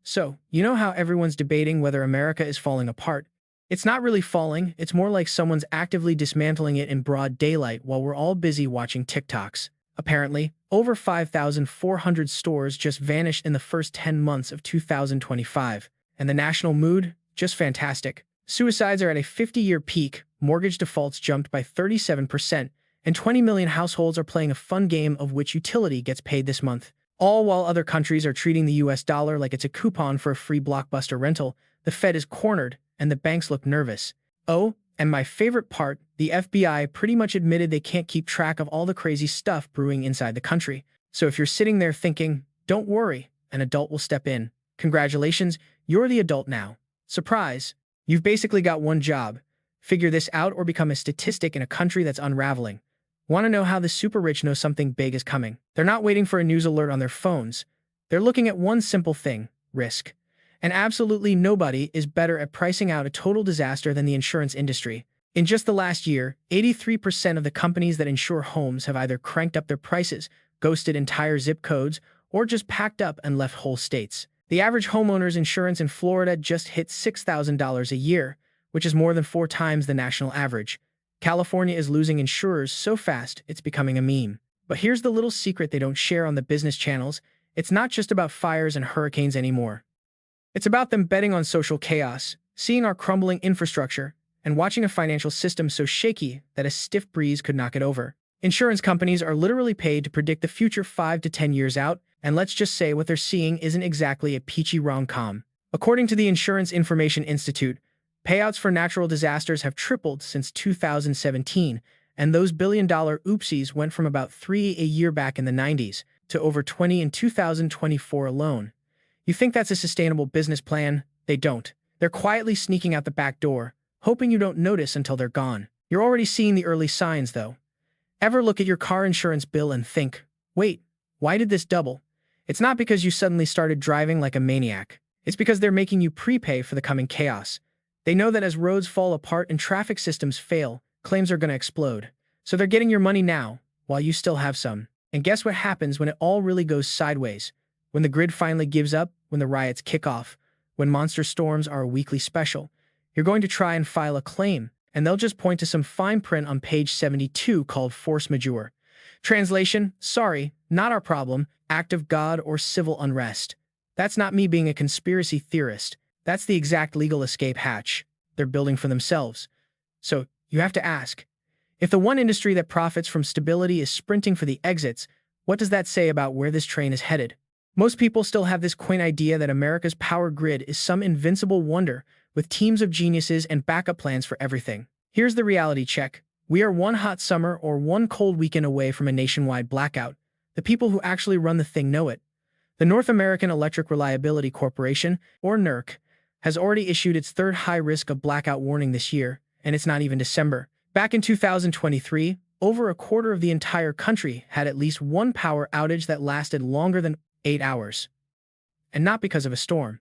So, you know how everyone's debating whether America is falling apart? It's not really falling, it's more like someone's actively dismantling it in broad daylight while we're all busy watching TikToks. Apparently, over 5,400 stores just vanished in the first 10 months of 2025. And the national mood? Just fantastic. Suicides are at a 50-year peak, mortgage defaults jumped by 37%, and 20 million households are playing a fun game of which utility gets paid this month. All while other countries are treating the US dollar like it's a coupon for a free blockbuster rental, the Fed is cornered, and the banks look nervous. Oh, and my favorite part, the FBI pretty much admitted they can't keep track of all the crazy stuff brewing inside the country. So if you're sitting there thinking, don't worry, an adult will step in. Congratulations, you're the adult now. Surprise! You've basically got one job. Figure this out or become a statistic in a country that's unraveling. Want to know how the super rich know something big is coming? They're not waiting for a news alert on their phones. They're looking at one simple thing: risk. And absolutely nobody is better at pricing out a total disaster than the insurance industry. In just the last year, 83% of the companies that insure homes have either cranked up their prices, ghosted entire zip codes, or just packed up and left whole states. The average homeowner's insurance in Florida just hit $6,000 a year, which is more than 4 times the national average. California is losing insurers so fast it's becoming a meme. But here's the little secret they don't share on the business channels: it's not just about fires and hurricanes anymore. It's about them betting on social chaos, seeing our crumbling infrastructure, and watching a financial system so shaky that a stiff breeze could knock it over. Insurance companies are literally paid to predict the future 5 to 10 years out, and let's just say what they're seeing isn't exactly a peachy rom-com. According to the Insurance Information Institute, payouts for natural disasters have tripled since 2017, and those billion-dollar oopsies went from about 3 a year back in the 90s to over 20 in 2024 alone. You think that's a sustainable business plan? They don't. They're quietly sneaking out the back door, hoping you don't notice until they're gone. You're already seeing the early signs, though. Ever look at your car insurance bill and think, wait, why did this double? It's not because you suddenly started driving like a maniac. It's because they're making you prepay for the coming chaos. They know that as roads fall apart and traffic systems fail, claims are going to explode. So they're getting your money now, while you still have some. And guess what happens when it all really goes sideways? When the grid finally gives up, when the riots kick off, when monster storms are a weekly special, you're going to try and file a claim, and they'll just point to some fine print on page 72 called force majeure. Translation: sorry, not our problem, act of God or civil unrest. That's not me being a conspiracy theorist. That's the exact legal escape hatch they're building for themselves. So, you have to ask, if the one industry that profits from stability is sprinting for the exits, what does that say about where this train is headed? Most people still have this quaint idea that America's power grid is some invincible wonder with teams of geniuses and backup plans for everything. Here's the reality check. We are one hot summer or one cold weekend away from a nationwide blackout. The people who actually run the thing know it. The North American Electric Reliability Corporation, or NERC, has already issued its third high risk of blackout warning this year, and it's not even December. Back in 2023, over a quarter of the entire country had at least one power outage that lasted longer than 8 hours. And not because of a storm.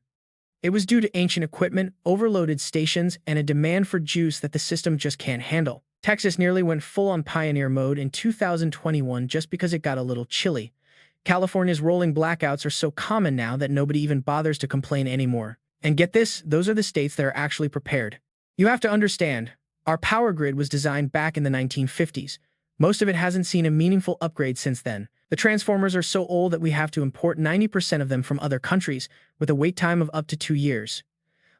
It was due to ancient equipment, overloaded stations, and a demand for juice that the system just can't handle. Texas nearly went full-on pioneer mode in 2021 just because it got a little chilly. California's rolling blackouts are so common now that nobody even bothers to complain anymore. And get this, those are the states that are actually prepared. You have to understand, our power grid was designed back in the 1950s. Most of it hasn't seen a meaningful upgrade since then. The transformers are so old that we have to import 90% of them from other countries, with a wait time of up to 2 years.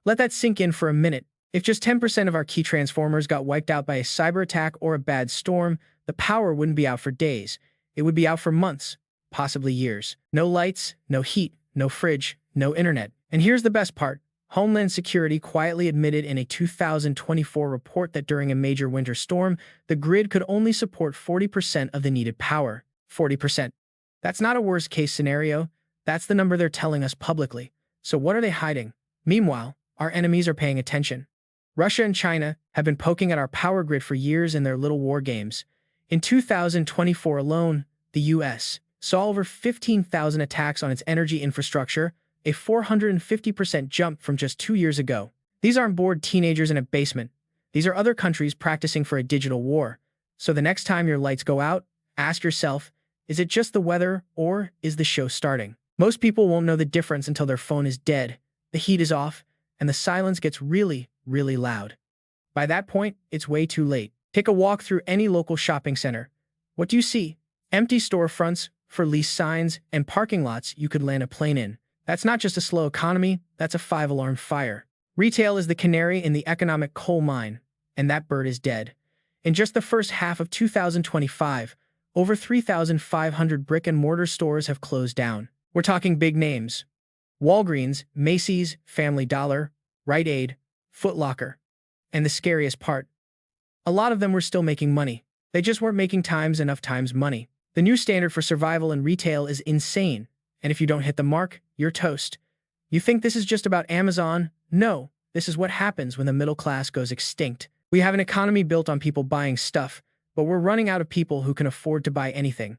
Let that sink in for a minute. If just 10% of our key transformers got wiped out by a cyber attack or a bad storm, the power wouldn't be out for days. It would be out for months, possibly years. No lights, no heat, no fridge, no internet. And here's the best part. Homeland Security quietly admitted in a 2024 report that during a major winter storm, the grid could only support 40% of the needed power. 40%. That's not a worst-case scenario. That's the number they're telling us publicly. So what are they hiding? Meanwhile, our enemies are paying attention. Russia and China have been poking at our power grid for years in their little war games. In 2024 alone, the U.S. saw over 15,000 attacks on its energy infrastructure, a 450% jump from just 2 years ago. These aren't bored teenagers in a basement. These are other countries practicing for a digital war. So the next time your lights go out, ask yourself, is it just the weather, or is the show starting? Most people won't know the difference until their phone is dead, the heat is off, and the silence gets really, really loud. By that point, it's way too late. Take a walk through any local shopping center. What do you see? Empty storefronts, for lease signs, and parking lots you could land a plane in. That's not just a slow economy, that's a five-alarm fire. Retail is the canary in the economic coal mine, and that bird is dead. In just the first half of 2025, over 3,500 brick-and-mortar stores have closed down. We're talking big names: Walgreens, Macy's, Family Dollar, Rite Aid, Foot Locker. And the scariest part, a lot of them were still making money. They just weren't making enough times money. The new standard for survival in retail is insane, and if you don't hit the mark, you're toast. You think this is just about Amazon? No, this is what happens when the middle class goes extinct. We have an economy built on people buying stuff, but we're running out of people who can afford to buy anything.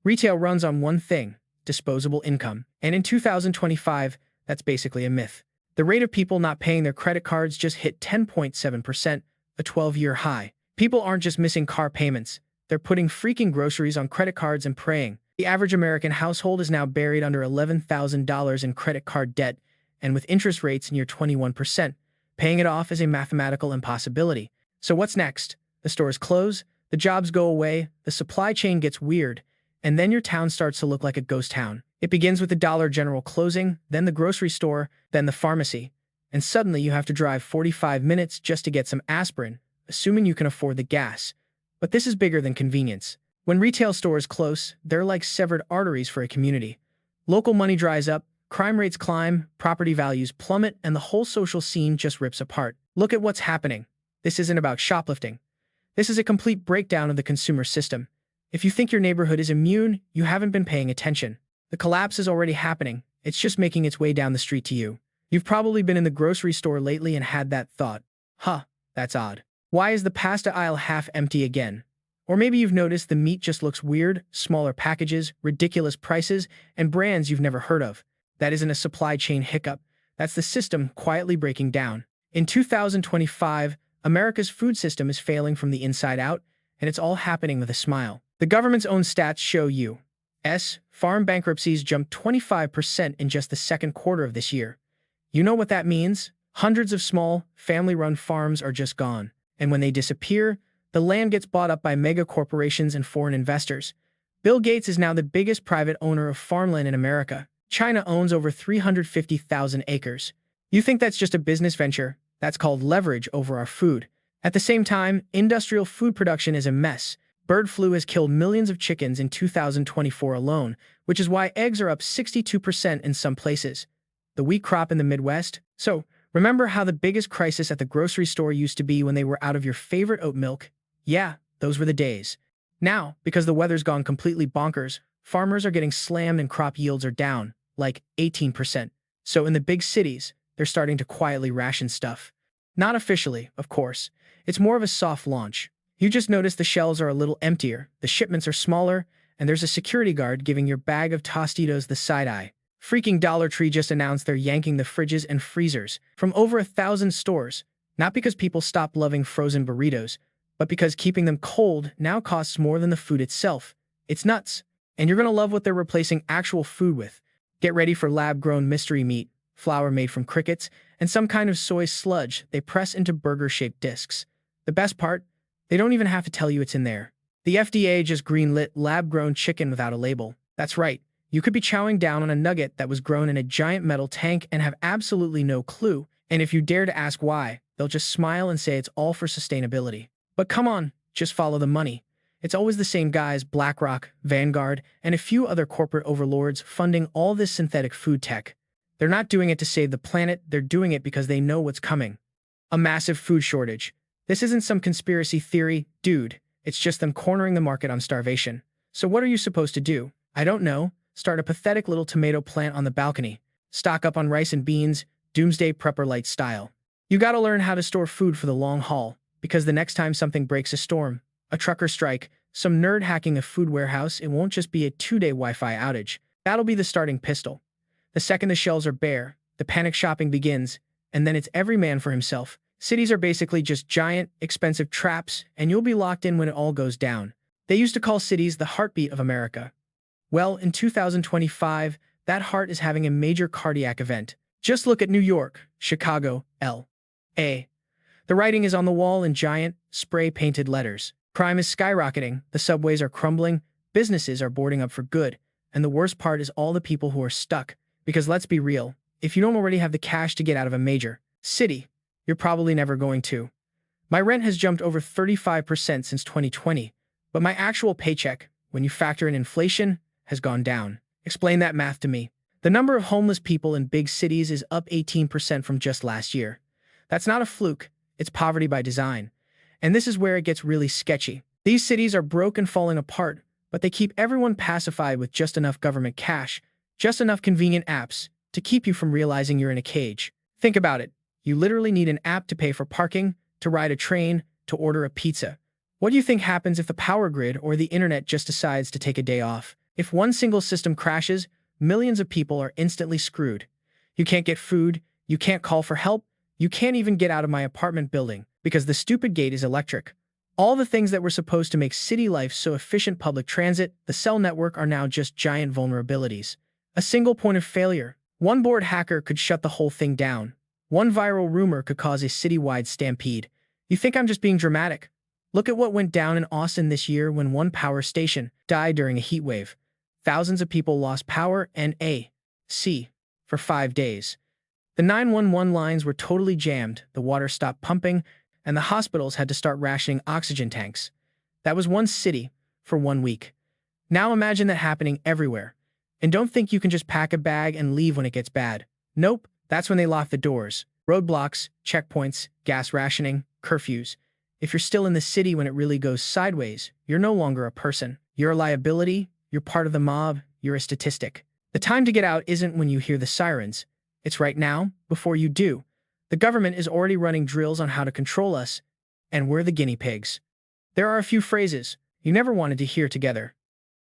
Retail runs on one thing: disposable income. And in 2025, that's basically a myth. The rate of people not paying their credit cards just hit 10.7%, a 12-year high. People aren't just missing car payments, they're putting freaking groceries on credit cards and praying. The average American household is now buried under $11,000 in credit card debt, and with interest rates near 21%, paying it off is a mathematical impossibility. So what's next? The stores close, the jobs go away, the supply chain gets weird, and then your town starts to look like a ghost town. It begins with the Dollar General closing, then the grocery store, then the pharmacy. And suddenly you have to drive 45 minutes just to get some aspirin, assuming you can afford the gas. But this is bigger than convenience. When retail stores close, they're like severed arteries for a community. Local money dries up, crime rates climb, property values plummet, and the whole social scene just rips apart. Look at what's happening. This isn't about shoplifting. This is a complete breakdown of the consumer system. If you think your neighborhood is immune, you haven't been paying attention. The collapse is already happening. It's just making its way down the street to you. You've probably been in the grocery store lately and had that thought: huh, that's odd. Why is the pasta aisle half empty again? Or maybe you've noticed the meat just looks weird, smaller packages, ridiculous prices, and brands you've never heard of. That isn't a supply chain hiccup. That's the system quietly breaking down. In 2025, America's food system is failing from the inside out, and it's all happening with a smile. The government's own stats show U.S. farm bankruptcies jumped 25% in just the second quarter of this year. You know what that means? Hundreds of small, family-run farms are just gone. And when they disappear, the land gets bought up by mega corporations and foreign investors. Bill Gates is now the biggest private owner of farmland in America. China owns over 350,000 acres. You think that's just a business venture? That's called leverage over our food. At the same time, industrial food production is a mess. Bird flu has killed millions of chickens in 2024 alone, which is why eggs are up 62% in some places. The wheat crop in the Midwest? So, remember how the biggest crisis at the grocery store used to be when they were out of your favorite oat milk? Yeah, those were the days. Now, because the weather's gone completely bonkers, farmers are getting slammed and crop yields are down, like 18%. So in the big cities, they're starting to quietly ration stuff. Not officially, of course. It's more of a soft launch. You just notice the shelves are a little emptier, the shipments are smaller, and there's a security guard giving your bag of Tostitos the side eye. Freaking Dollar Tree just announced they're yanking the fridges and freezers from over 1,000 stores, not because people stopped loving frozen burritos, but because keeping them cold now costs more than the food itself. It's nuts. And you're gonna love what they're replacing actual food with. Get ready for lab-grown mystery meat, flour made from crickets, and some kind of soy sludge they press into burger-shaped discs. The best part? They don't even have to tell you it's in there. The FDA just greenlit lab-grown chicken without a label. That's right. You could be chowing down on a nugget that was grown in a giant metal tank and have absolutely no clue. And if you dare to ask why, they'll just smile and say it's all for sustainability. But come on, just follow the money. It's always the same guys: BlackRock, Vanguard, and a few other corporate overlords funding all this synthetic food tech. They're not doing it to save the planet, they're doing it because they know what's coming. A massive food shortage. This isn't some conspiracy theory, dude. It's just them cornering the market on starvation. So what are you supposed to do? I don't know. Start a pathetic little tomato plant on the balcony. Stock up on rice and beans, doomsday prepper light style. You gotta learn how to store food for the long haul, because the next time something breaks: a storm, a trucker strike, some nerd hacking a food warehouse, it won't just be a 2-day Wi-Fi outage. That'll be the starting pistol. The second the shelves are bare, the panic shopping begins, and then it's every man for himself. Cities are basically just giant, expensive traps, and you'll be locked in when it all goes down. They used to call cities the heartbeat of America. Well, in 2025, that heart is having a major cardiac event. Just look at New York, Chicago, L.A. The writing is on the wall in giant, spray-painted letters. Crime is skyrocketing, the subways are crumbling, businesses are boarding up for good, and the worst part is all the people who are stuck. Because let's be real, if you don't already have the cash to get out of a major city, you're probably never going to. My rent has jumped over 35% since 2020, but my actual paycheck, when you factor in inflation, has gone down. Explain that math to me. The number of homeless people in big cities is up 18% from just last year. That's not a fluke, it's poverty by design. And this is where it gets really sketchy. These cities are broke and falling apart, but they keep everyone pacified with just enough government cash, just enough convenient apps to keep you from realizing you're in a cage. Think about it. You literally need an app to pay for parking, to ride a train, to order a pizza. What do you think happens if the power grid or the internet just decides to take a day off? If one single system crashes, millions of people are instantly screwed. You can't get food, you can't call for help, you can't even get out of my apartment building because the stupid gate is electric. All the things that were supposed to make city life so efficient, public transit, the cell network, are now just giant vulnerabilities. A single point of failure. One bored hacker could shut the whole thing down. One viral rumor could cause a citywide stampede. You think I'm just being dramatic? Look at what went down in Austin this year when one power station died during a heat wave. Thousands of people lost power and AC for 5 days. The 911 lines were totally jammed, the water stopped pumping, and the hospitals had to start rationing oxygen tanks. That was one city for 1 week. Now imagine that happening everywhere. And don't think you can just pack a bag and leave when it gets bad. Nope, that's when they lock the doors. Roadblocks, checkpoints, gas rationing, curfews. If you're still in the city when it really goes sideways, you're no longer a person. You're a liability, you're part of the mob, you're a statistic. The time to get out isn't when you hear the sirens. It's right now, before you do. The government is already running drills on how to control us, and we're the guinea pigs. There are a few phrases you never wanted to hear together.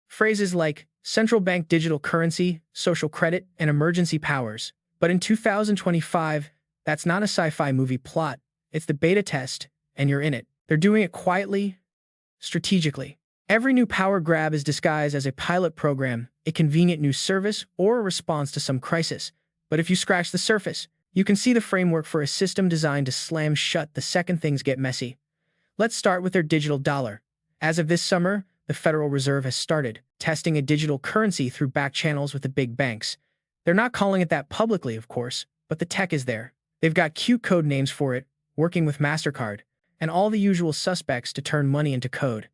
Phrases like central bank digital currency, social credit, and emergency powers. But in 2025, that's not a sci-fi movie plot. It's the beta test, and you're in it. They're doing it quietly, strategically. Every new power grab is disguised as a pilot program, a convenient new service, or a response to some crisis. But if you scratch the surface, you can see the framework for a system designed to slam shut the second things get messy. Let's start with their digital dollar. As of this summer, the Federal Reserve has started testing a digital currency through back channels with the big banks. They're not calling it that publicly, of course, but the tech is there. They've got cute code names for it, working with MasterCard, and all the usual suspects to turn money into code.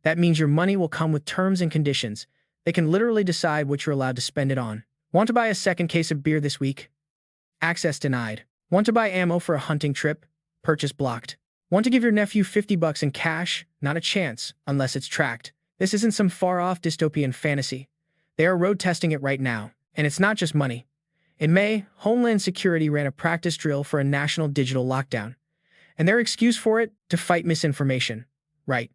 That means your money will come with terms and conditions. They can literally decide what you're allowed to spend it on. Want to buy a second case of beer this week? Access denied. Want to buy ammo for a hunting trip? Purchase blocked. Want to give your nephew $50 in cash? Not a chance, unless it's tracked. This isn't some far-off dystopian fantasy. They are road testing it right now, and it's not just money. In May, Homeland Security ran a practice drill for a national digital lockdown. And their excuse for it? To fight misinformation. Right.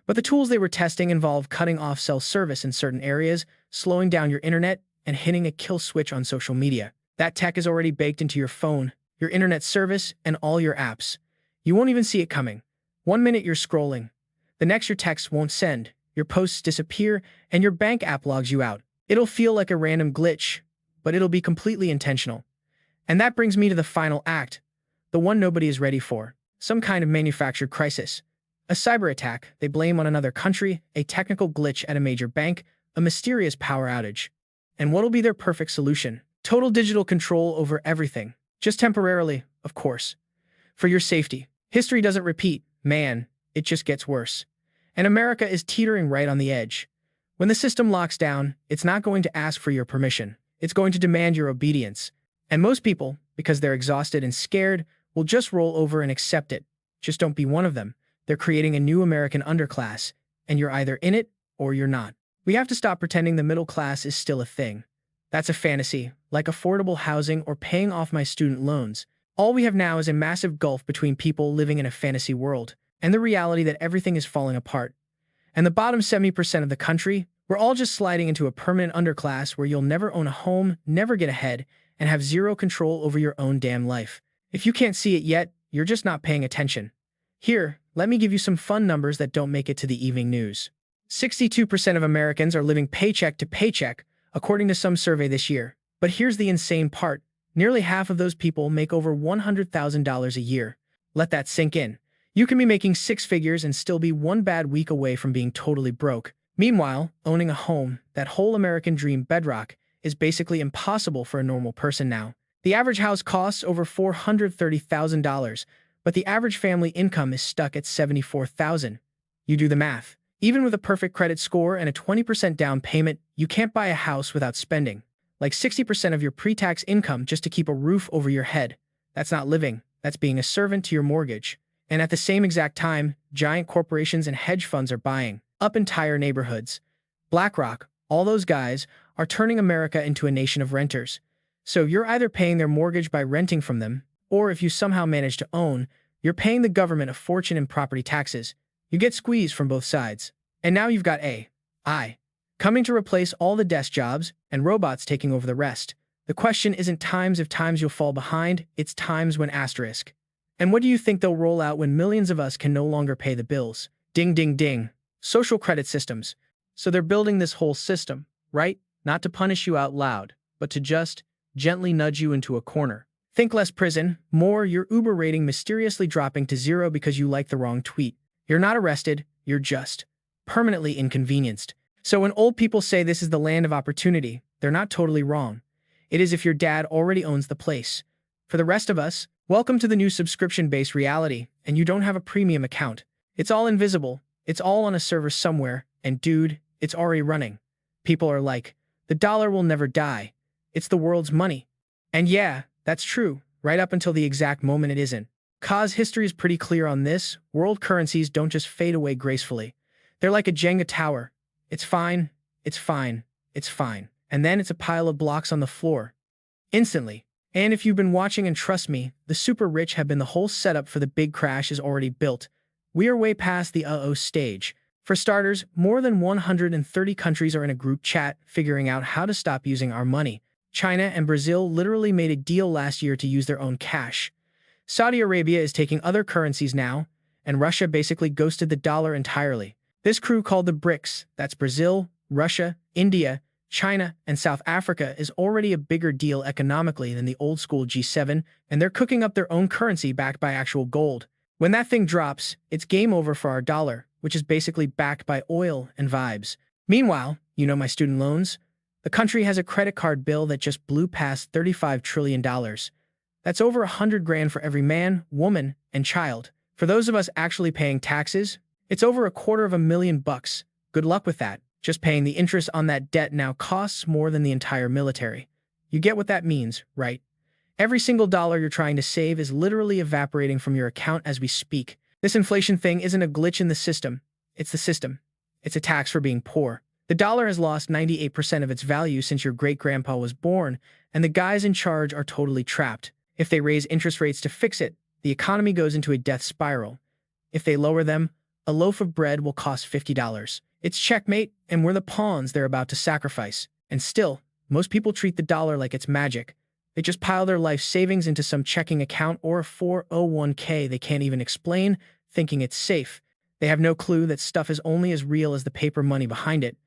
But the tools they were testing involve cutting off cell service in certain areas, slowing down your internet, and hitting a kill switch on social media. That tech is already baked into your phone, your internet service, and all your apps. You won't even see it coming. 1 minute you're scrolling. The next your texts won't send, your posts disappear, and your bank app logs you out. It'll feel like a random glitch, but it'll be completely intentional. And that brings me to the final act, the one nobody is ready for. Some kind of manufactured crisis. A cyber attack they blame on another country, a technical glitch at a major bank, a mysterious power outage. And what'll be their perfect solution? Total digital control over everything. Just temporarily, of course. For your safety. History doesn't repeat. Man, it just gets worse. And America is teetering right on the edge. When the system locks down, it's not going to ask for your permission. It's going to demand your obedience. And most people, because they're exhausted and scared, will just roll over and accept it. Just don't be one of them. They're creating a new American underclass, and you're either in it or you're not. We have to stop pretending the middle class is still a thing. That's a fantasy, like affordable housing or paying off my student loans. All we have now is a massive gulf between people living in a fantasy world and the reality that everything is falling apart. And the bottom 70% of the country, we're all just sliding into a permanent underclass where you'll never own a home, never get ahead, and have zero control over your own damn life. If you can't see it yet, you're just not paying attention. Here, let me give you some fun numbers that don't make it to the evening news. 62% of Americans are living paycheck to paycheck, according to some survey this year. But here's the insane part. Nearly half of those people make over $100,000 a year. Let that sink in. You can be making six figures and still be one bad week away from being totally broke. Meanwhile, owning a home, that whole American dream bedrock, is basically impossible for a normal person now. The average house costs over $430,000, but the average family income is stuck at $74,000. You do the math. Even with a perfect credit score and a 20% down payment, you can't buy a house without spending like 60% of your pre-tax income just to keep a roof over your head. That's not living. That's being a servant to your mortgage. And at the same exact time, giant corporations and hedge funds are buying up entire neighborhoods. BlackRock, all those guys, are turning America into a nation of renters. So you're either paying their mortgage by renting from them, or if you somehow manage to own, you're paying the government a fortune in property taxes. You get squeezed from both sides. And now you've got AI coming to replace all the desk jobs and robots taking over the rest. The question isn't times if times you'll fall behind, it's times when asterisk. And what do you think they'll roll out when millions of us can no longer pay the bills? Ding, ding, ding. Social credit systems. So they're building this whole system, right? Not to punish you out loud, but to just gently nudge you into a corner. Think less prison, more your Uber rating mysteriously dropping to 0 because you liked the wrong tweet. You're not arrested, you're just permanently inconvenienced. So when old people say this is the land of opportunity, they're not totally wrong. It is if your dad already owns the place. For the rest of us, welcome to the new subscription-based reality, and you don't have a premium account. It's all invisible, it's all on a server somewhere, and dude, it's already running. People are like, the dollar will never die. It's the world's money. And yeah, that's true, right up until the exact moment it isn't. 'Cause history is pretty clear on this, world currencies don't just fade away gracefully. They're like a Jenga tower. It's fine, it's fine, it's fine. And then it's a pile of blocks on the floor. Instantly. And if you've been watching, and trust me, the super rich have been the whole setup for the big crash is already built. We are way past the uh-oh stage. For starters, more than 130 countries are in a group chat figuring out how to stop using our money. China and Brazil literally made a deal last year to use their own cash. Saudi Arabia is taking other currencies now, and Russia basically ghosted the dollar entirely. This crew called the BRICS, that's Brazil, Russia, India, China, and South Africa, is already a bigger deal economically than the old-school G7, and they're cooking up their own currency backed by actual gold. When that thing drops, it's game over for our dollar, which is basically backed by oil and vibes. Meanwhile, you know my student loans? The country has a credit card bill that just blew past $35 trillion. That's over 100 grand for every man, woman, and child. For those of us actually paying taxes, it's over $250,000. Good luck with that. Just paying the interest on that debt now costs more than the entire military. You get what that means, right? Every single dollar you're trying to save is literally evaporating from your account as we speak. This inflation thing isn't a glitch in the system. It's the system. It's a tax for being poor. The dollar has lost 98% of its value since your great-grandpa was born, and the guys in charge are totally trapped. If they raise interest rates to fix it, the economy goes into a death spiral. If they lower them, a loaf of bread will cost $50. It's checkmate, and we're the pawns they're about to sacrifice. And still, most people treat the dollar like it's magic. They just pile their life savings into some checking account or a 401k they can't even explain, thinking it's safe. They have no clue that stuff is only as real as the paper money behind it.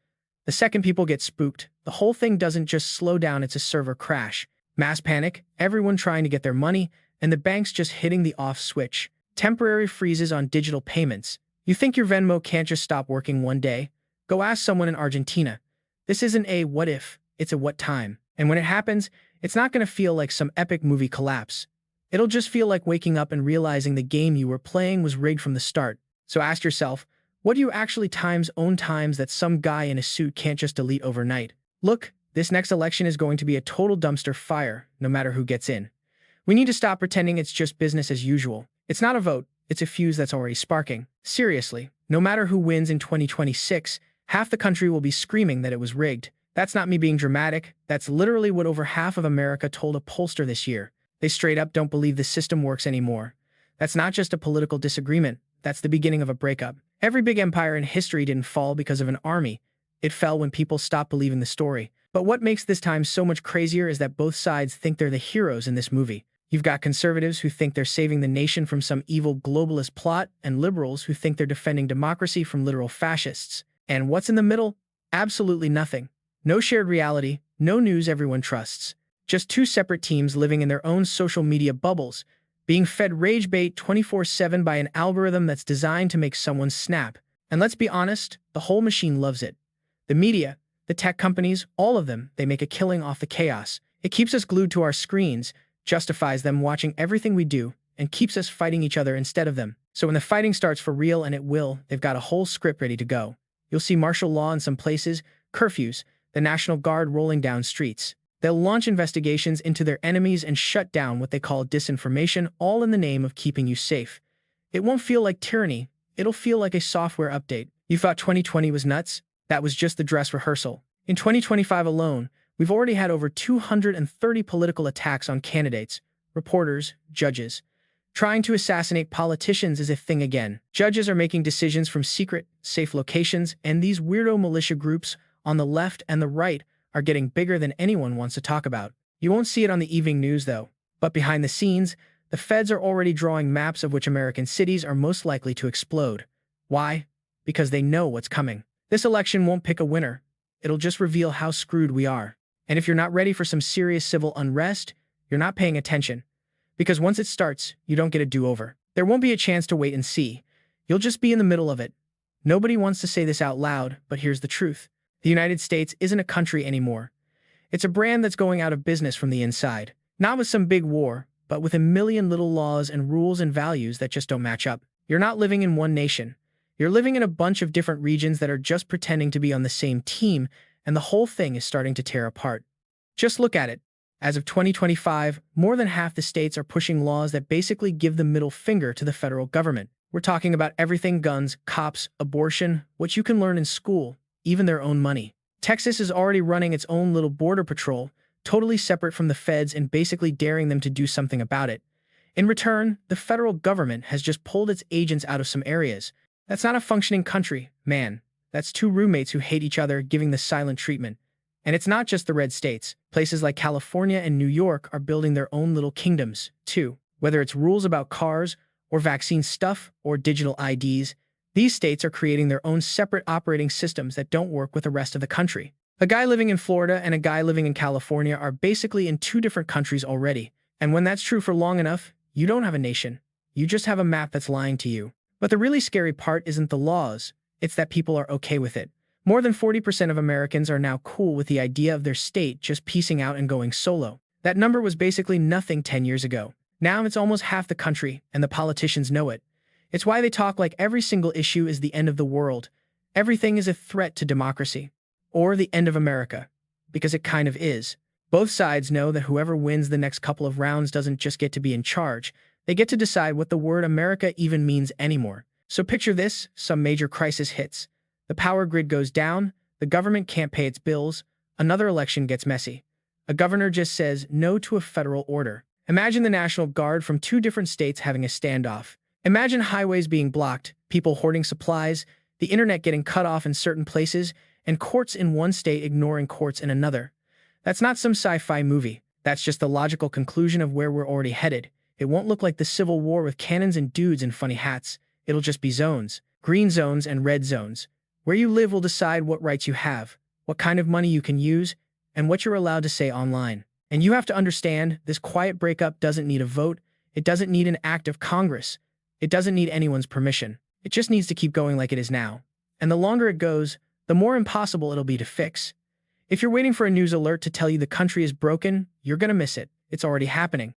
The second people get spooked, the whole thing doesn't just slow down, it's a server crash. Mass panic, everyone trying to get their money, and the banks just hitting the off switch. Temporary freezes on digital payments. You think your Venmo can't just stop working one day? Go ask someone in Argentina. This isn't a what if, it's a what time. And when it happens, it's not going to feel like some epic movie collapse. It'll just feel like waking up and realizing the game you were playing was rigged from the start. So ask yourself, what do you actually own times that some guy in a suit can't just delete overnight? Look, this next election is going to be a total dumpster fire, no matter who gets in. We need to stop pretending it's just business as usual. It's not a vote. It's a fuse that's already sparking. Seriously, no matter who wins in 2026, half the country will be screaming that it was rigged. That's not me being dramatic. That's literally what over half of America told a pollster this year. They straight up don't believe the system works anymore. That's not just a political disagreement. That's the beginning of a breakup. Every big empire in history didn't fall because of an army. It fell when people stopped believing the story. But what makes this time so much crazier is that both sides think they're the heroes in this movie. You've got conservatives who think they're saving the nation from some evil globalist plot, and liberals who think they're defending democracy from literal fascists. And what's in the middle? Absolutely nothing. No shared reality, no news everyone trusts. Just two separate teams living in their own social media bubbles, being fed rage bait 24/7 by an algorithm that's designed to make someone snap. And let's be honest, the whole machine loves it. The media, the tech companies, all of them, they make a killing off the chaos. It keeps us glued to our screens, justifies them watching everything we do, and keeps us fighting each other instead of them. So when the fighting starts for real, and it will, they've got a whole script ready to go. You'll see martial law in some places, curfews, the National Guard rolling down streets. They'll launch investigations into their enemies and shut down what they call disinformation, all in the name of keeping you safe. It won't feel like tyranny. It'll feel like a software update. You thought 2020 was nuts? That was just the dress rehearsal. In 2025 alone, we've already had over 230 political attacks on candidates, reporters, judges. Trying to assassinate politicians is a thing again. Judges are making decisions from secret, safe locations, and these weirdo militia groups on the left and the right are getting bigger than anyone wants to talk about. You won't see it on the evening news, though. But behind the scenes, the feds are already drawing maps of which American cities are most likely to explode. Why? Because they know what's coming. This election won't pick a winner. It'll just reveal how screwed we are. And if you're not ready for some serious civil unrest, you're not paying attention. Because once it starts, you don't get a do-over. There won't be a chance to wait and see. You'll just be in the middle of it. Nobody wants to say this out loud, but here's the truth. The United States isn't a country anymore. It's a brand that's going out of business from the inside. Not with some big war, but with a million little laws and rules and values that just don't match up. You're not living in one nation. You're living in a bunch of different regions that are just pretending to be on the same team, and the whole thing is starting to tear apart. Just look at it. As of 2025, more than half the states are pushing laws that basically give the middle finger to the federal government. We're talking about everything: guns, cops, abortion, what you can learn in school, even their own money. Texas is already running its own little border patrol, totally separate from the feds and basically daring them to do something about it. In return, the federal government has just pulled its agents out of some areas. That's not a functioning country, man. That's two roommates who hate each other giving the silent treatment. And it's not just the red states. Places like California and New York are building their own little kingdoms, too. Whether it's rules about cars, or vaccine stuff, or digital IDs, these states are creating their own separate operating systems that don't work with the rest of the country. A guy living in Florida and a guy living in California are basically in two different countries already. And when that's true for long enough, you don't have a nation. You just have a map that's lying to you. But the really scary part isn't the laws. It's that people are okay with it. More than 40% of Americans are now cool with the idea of their state just piecing out and going solo. That number was basically nothing 10 years ago. Now it's almost half the country, and the politicians know it. It's why they talk like every single issue is the end of the world. Everything is a threat to democracy. Or the end of America. Because it kind of is. Both sides know that whoever wins the next couple of rounds doesn't just get to be in charge. They get to decide what the word America even means anymore. So picture this: some major crisis hits. The power grid goes down, the government can't pay its bills, another election gets messy. A governor just says no to a federal order. Imagine the National Guard from two different states having a standoff. Imagine highways being blocked, people hoarding supplies, the internet getting cut off in certain places, and courts in one state ignoring courts in another. That's not some sci-fi movie. That's just the logical conclusion of where we're already headed. It won't look like the Civil War with cannons and dudes in funny hats. It'll just be zones. Green zones and red zones. Where you live will decide what rights you have, what kind of money you can use, and what you're allowed to say online. And you have to understand, this quiet breakup doesn't need a vote. It doesn't need an act of Congress. It doesn't need anyone's permission. It just needs to keep going like it is now. And the longer it goes, the more impossible it'll be to fix. If you're waiting for a news alert to tell you the country is broken, you're gonna miss it. It's already happening.